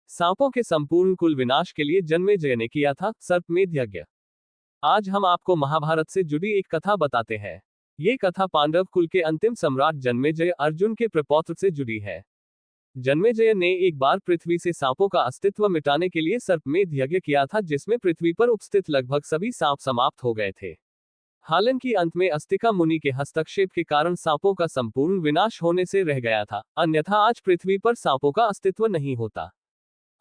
सांपों के संपूर्ण कुल विनाश के लिए जन्मेजय ने किया था सर्पमेध यज्ञ। आज हम आपको महाभारत से जुड़ी एक कथा बताते हैं। ये कथा पांडव कुल के अंतिम सम्राट जन्मेजय अर्जुन के प्रपौत्र से जुड़ी है। जन्मेजय ने एक बार पृथ्वी से सांपों का अस्तित्व मिटाने के लिए सर्पमेध यज्ञ किया था, जिसमें पृथ्वी पर उपस्थित लगभग सभी सांप समाप्त हो गए थे। हालांकि अंत में अस्तिका मुनि के हस्तक्षेप के कारण सांपों का संपूर्ण विनाश होने से रह गया था, अन्यथा आज पृथ्वी पर सांपों का अस्तित्व नहीं होता।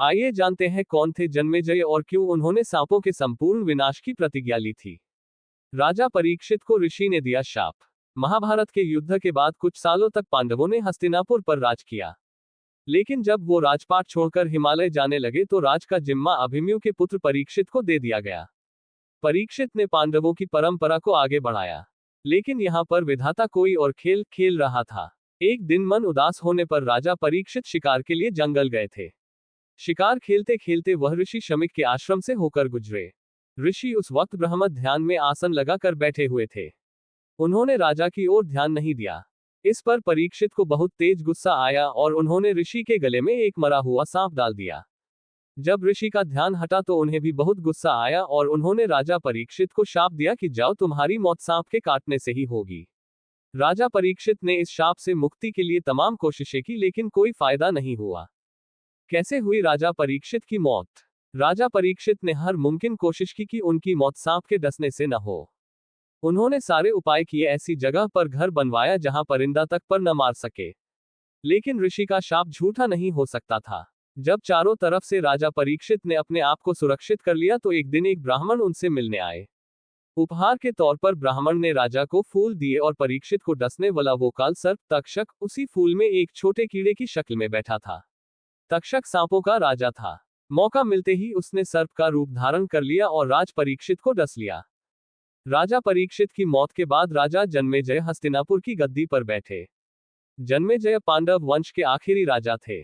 आइए जानते हैं कौन थे जन्मेजय और क्यों उन्होंने सांपों के संपूर्ण विनाश की प्रतिज्ञा ली थी। राजा परीक्षित को ऋषि ने दिया शाप। महाभारत के युद्ध के बाद कुछ सालों तक पांडवों ने हस्तिनापुर पर राज किया, लेकिन जब वो राजपाट छोड़कर हिमालय जाने लगे तो राज का जिम्मा अभिमन्यु के पुत्र परीक्षित को दे दिया गया। परीक्षित ने पांडवों की परंपरा को आगे बढ़ाया, लेकिन यहाँ पर विधाता कोई और खेल खेल रहा था। एक दिन मन उदास होने पर राजा परीक्षित शिकार के लिए जंगल गए थे। शिकार खेलते खेलते वह ऋषि शमिक के आश्रम से होकर गुजरे। ऋषि उस वक्त ब्रह्म ध्यान में आसन लगाकर बैठे हुए थे। उन्होंने राजा की ओर ध्यान नहीं दिया। इस पर परीक्षित को बहुत तेज गुस्सा आया और उन्होंने ऋषि के गले में एक मरा हुआ सांप डाल दिया। जब ऋषि का ध्यान हटा तो उन्हें भी बहुत गुस्सा आया और उन्होंने राजा परीक्षित को शाप दिया कि जाओ, तुम्हारी मौत सांप के काटने से ही होगी। राजा परीक्षित ने इस शाप से मुक्ति के लिए तमाम कोशिशें की, लेकिन कोई फायदा नहीं हुआ। कैसे हुई राजा परीक्षित की मौत? राजा परीक्षित ने हर मुमकिन कोशिश की कि उनकी मौत सांप के डसने से न हो। उन्होंने सारे उपाय किए, ऐसी जगह पर घर बनवाया जहां परिंदा तक पर न मार सके, लेकिन ऋषि का शाप झूठा नहीं हो सकता था। जब चारों तरफ से राजा परीक्षित ने अपने आप को सुरक्षित कर लिया तो एक दिन एक ब्राह्मण उनसे मिलने आए। उपहार के तौर पर ब्राह्मण ने राजा को फूल दिए और परीक्षित को डसने वाला वो काल सर्प तक्षक उसी फूल में एक छोटे कीड़े की शक्ल में बैठा था। तक्षक सांपों का राजा था। मौका मिलते ही उसने सर्प का रूप धारण कर लिया और राज परीक्षित को डस लिया। राजा परीक्षित की मौत के बाद राजा जन्मेजय हस्तिनापुर की गद्दी पर बैठे। जन्मेजय पांडव वंश के आखिरी राजा थे।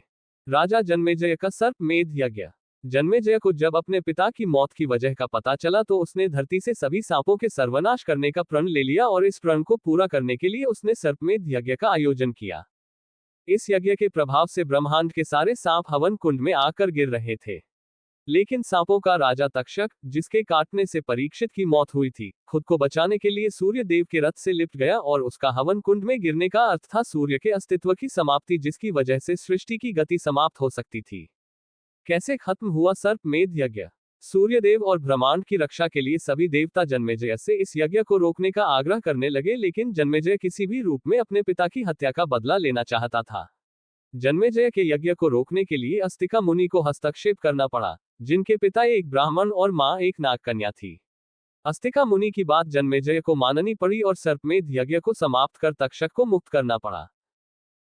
राजा जन्मेजय का सर्पमेध यज्ञ। जन्मेजय को जब अपने पिता की मौत की वजह का पता चला तो उसने धरती से सभी सांपों के सर्वनाश करने का प्रण ले लिया और इस प्रण को पूरा करने के लिए उसने सर्पमेध यज्ञ का आयोजन किया। इस यज्ञ के प्रभाव से ब्रह्मांड के सारे सांप हवन कुंड में आकर गिर रहे थे, लेकिन सांपों का राजा तक्षक, जिसके काटने से परीक्षित की मौत हुई थी, खुद को बचाने के लिए सूर्य देव के रथ से लिपट गया और उसका हवन कुंड में गिरने का अर्थ था सूर्य के अस्तित्व की समाप्ति, जिसकी वजह से सृष्टि की गति समाप्त हो सकती थी। कैसे खत्म हुआ सर्पमेध यज्ञ? सूर्यदेव और ब्रह्मांड की रक्षा के लिए सभी देवता जन्मेजय से इस यज्ञ को रोकने का आग्रह करने लगे, लेकिन जन्मेजय किसी भी रूप में अपने पिता की हत्या का बदला लेना चाहता था। जन्मेजय के यज्ञ को रोकने के लिए अस्तिका मुनि को हस्तक्षेप करना पड़ा, जिनके पिता एक ब्राह्मण और मां एक नाग कन्या थी। अस्तिका मुनि की बात जन्मेजय को माननी पड़ी और सर्पमेध यज्ञ को समाप्त कर तक्षक को मुक्त करना पड़ा।